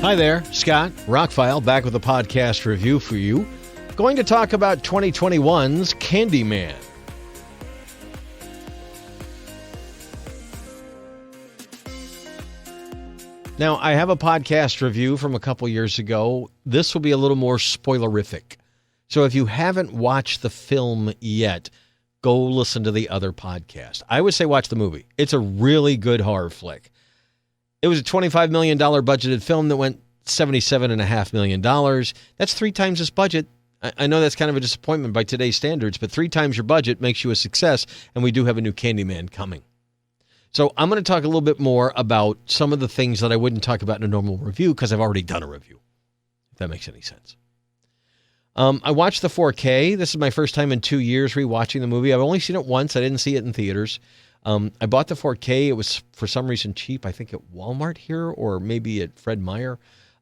Hi there, Scott, ROCKFILE, back with a podcast review for you. Going to talk about 2021's Candyman. Now, I have a podcast review from a couple years ago. This will be a little more spoilerific. So if you haven't watched the film yet, go listen to the other podcast. I would say watch the movie. It's a really good horror flick. It was a $25 million budgeted film that went $77.5 million. That's 3 times its budget. I know that's kind of a disappointment by today's standards, but 3 times your budget makes you a success, and we do have a new Candyman coming. So I'm going to talk a little bit more about some of the things that I wouldn't talk about in a normal review because I've already done a review, if that makes any sense. I watched the 4K. This is my first time in 2 years rewatching the movie. I've only seen it once. I didn't see it in theaters. I bought the 4K. It was, for some reason, cheap. I think at Walmart here or maybe at Fred Meyer.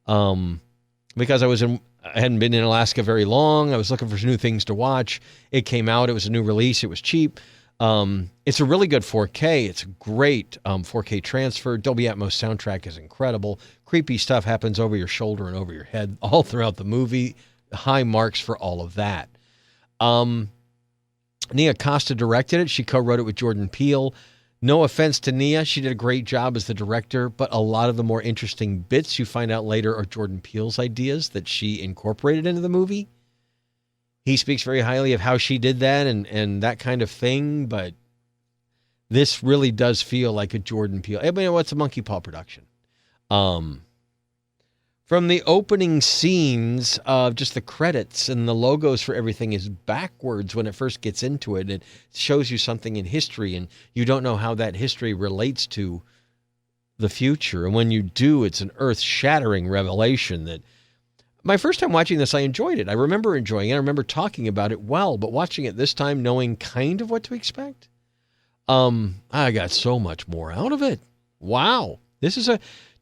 Because I hadn't been in Alaska very long. I was looking for new things to watch. It came out. It was a new release. It was cheap. It's a really good 4K. It's a great 4K transfer. Dolby Atmos soundtrack is incredible. Creepy stuff happens over your shoulder and over your head all throughout the movie. High marks for all of that. Nia Costa directed it. She co-wrote it with Jordan Pyle. No offense to Nia. She did a great job as the director, but a lot of the more interesting bits you find out later are Jordan Peele's ideas that she incorporated into the movie. He speaks very highly of how she did that and that kind of thing, but this really does feel like a Jordan Peele. I mean, what's a Monkey Paw production? From the opening scenes of just the credits and the logos for everything is backwards when it first gets into it. It shows you something in history, and you don't know how that history relates to the future. And when you do, it's an earth-shattering revelation that my first time watching this, I enjoyed it. I remember enjoying it. I remember talking about it well, but watching it this time, knowing kind of what to expect, I got so much more out of it. Wow. This is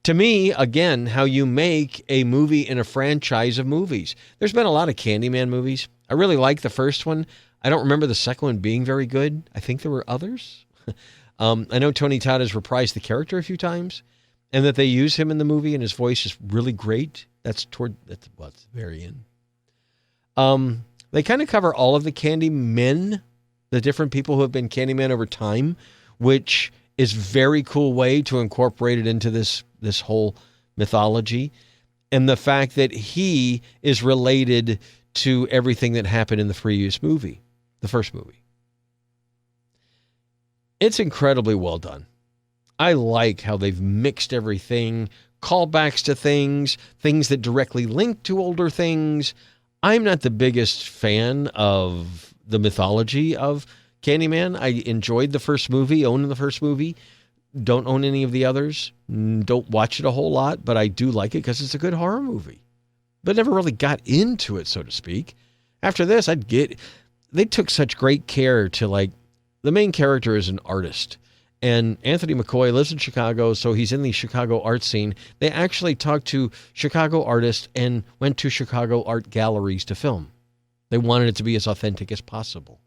to me, again, how you make a movie in a franchise of movies. There's been a lot of Candyman movies. I really like the first one. I don't remember the second one being very good. I think there were others. I know Tony Todd has reprised the character a few times, and that they use him in the movie, and his voice is really great. That's the very end. They kind of cover all of the Candymen, the different people who have been Candyman over time, which is a very cool way to incorporate it into this whole mythology. And the fact that he is related to everything that happened in the previous movie, the first movie. It's incredibly well done. I like how they've mixed everything, callbacks to things that directly link to older things. I'm not the biggest fan of the mythology of Candyman. I enjoyed the first movie, owned the first movie. Don't own any of the others. Don't watch it a whole lot, but I do like it because it's a good horror movie. But never really got into it, so to speak. After this, they took such great care to, the main character is an artist. And Anthony McCoy lives in Chicago, so he's in the Chicago art scene. They actually talked to Chicago artists and went to Chicago art galleries to film. They wanted it to be as authentic as possible.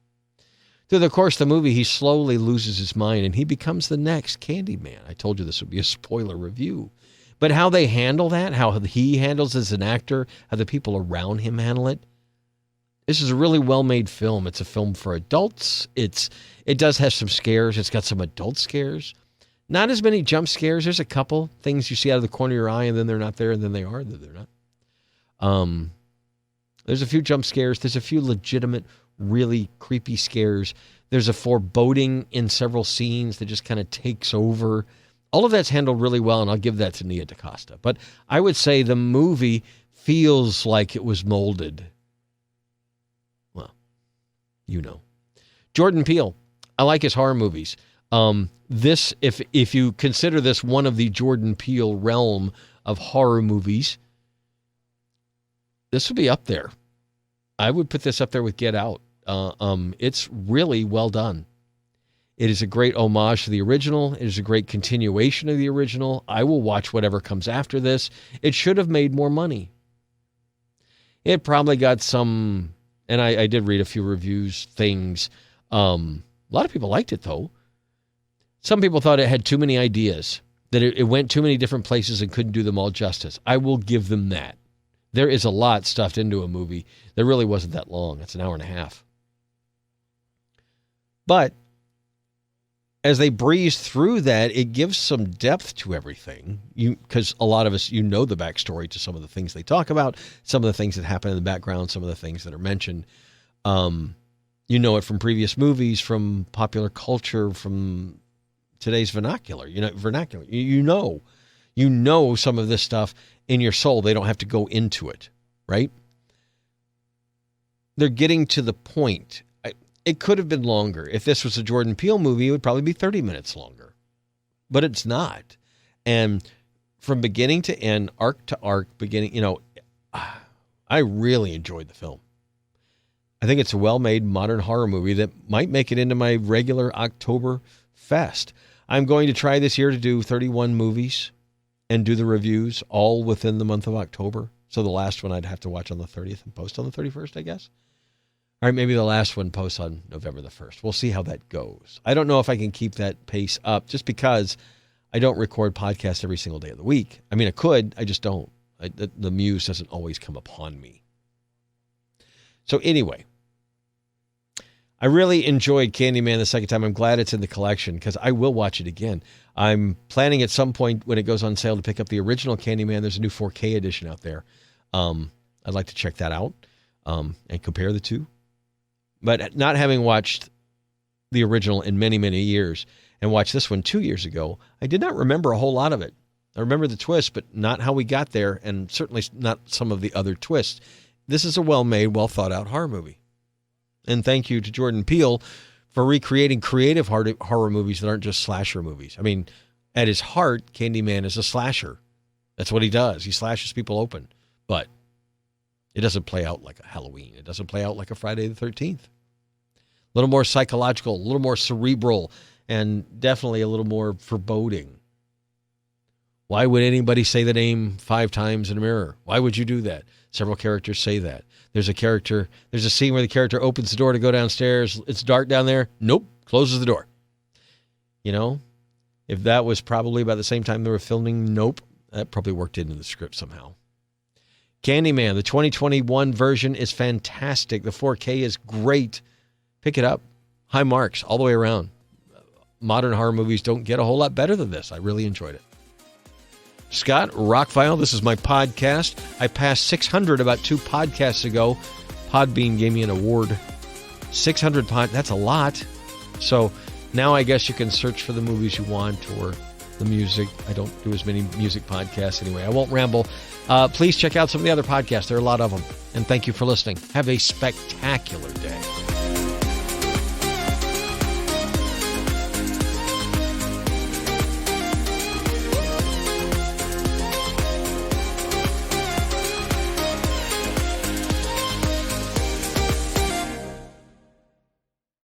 Through the course of the movie, he slowly loses his mind, and he becomes the next Candyman. I told you this would be a spoiler review. But how they handle that, how he handles as an actor, how the people around him handle it, this is a really well-made film. It's a film for adults. It does have some scares. It's got some adult scares. Not as many jump scares. There's a couple things you see out of the corner of your eye, and then they're not there, and then they are, and then they're not. There's a few jump scares. There's a few legitimate, really creepy scares. There's a foreboding in several scenes that just kind of takes over. All of that's handled really well, and I'll give that to Nia DaCosta. But I would say the movie feels like it was molded. Well, you know. Jordan Peele. I like his horror movies. This, if you consider this one of the Jordan Peele realm of horror movies, this would be up there. I would put this up there with Get Out. It's really well done. It is a great homage to the original. It is a great continuation of the original. I will watch whatever comes after this. It should have made more money. It probably got some, and I did read a few reviews, things. A lot of people liked it, though. Some people thought it had too many ideas, that it went too many different places and couldn't do them all justice. I will give them that. There is a lot stuffed into a movie that really wasn't that long. It's an hour and a half. But as they breeze through that, it gives some depth to everything. Because a lot of us, the backstory to some of the things they talk about, some of the things that happen in the background, some of the things that are mentioned. You know it from previous movies, from popular culture, from today's vernacular. You know some of this stuff in your soul. They don't have to go into it, right? They're getting to the point. It could have been longer. If this was a Jordan Peele movie, it would probably be 30 minutes longer. But it's not. And from beginning to end, arc to arc, I really enjoyed the film. I think it's a well-made modern horror movie that might make it into my regular October fest. I'm going to try this year to do 31 movies and do the reviews all within the month of October. So the last one I'd have to watch on the 30th and post on the 31st, I guess. All right, maybe the last one posts on November the 1st. We'll see how that goes. I don't know if I can keep that pace up just because I don't record podcasts every single day of the week. I mean, I could. I just don't. The muse doesn't always come upon me. So anyway, I really enjoyed Candyman the second time. I'm glad it's in the collection because I will watch it again. I'm planning at some point when it goes on sale to pick up the original Candyman. There's a new 4K edition out there. I'd like to check that out and compare the two. But not having watched the original in many, many years and watched this one 2 years ago, I did not remember a whole lot of it. I remember the twist, but not how we got there, and certainly not some of the other twists. This is a well-made, well-thought-out horror movie. And thank you to Jordan Peele for recreating creative horror movies that aren't just slasher movies. I mean, at his heart, Candyman is a slasher. That's what he does. He slashes people open. But it doesn't play out like a Halloween. It doesn't play out like a Friday the 13th. A little more psychological, a little more cerebral, and definitely a little more foreboding. Why would anybody say the name 5 times in a mirror? Why would you do that? Several characters say that. There's a scene where the character opens the door to go downstairs. It's dark down there. Nope. Closes the door. If that was probably about the same time they were filming, nope. That probably worked into the script somehow. Candyman, the 2021 version is fantastic. The 4K is great. Pick it up. High marks all the way around. Modern horror movies don't get a whole lot better than this. I really enjoyed it. Scott, ROCKFILE, this is my podcast. I passed 600 about 2 podcasts ago. Podbean gave me an award. 600 that's a lot. So now I guess you can search for the movies you want or the music. I don't do as many music podcasts anyway. I won't ramble. Please check out some of the other podcasts. There are a lot of them. And thank you for listening. Have a spectacular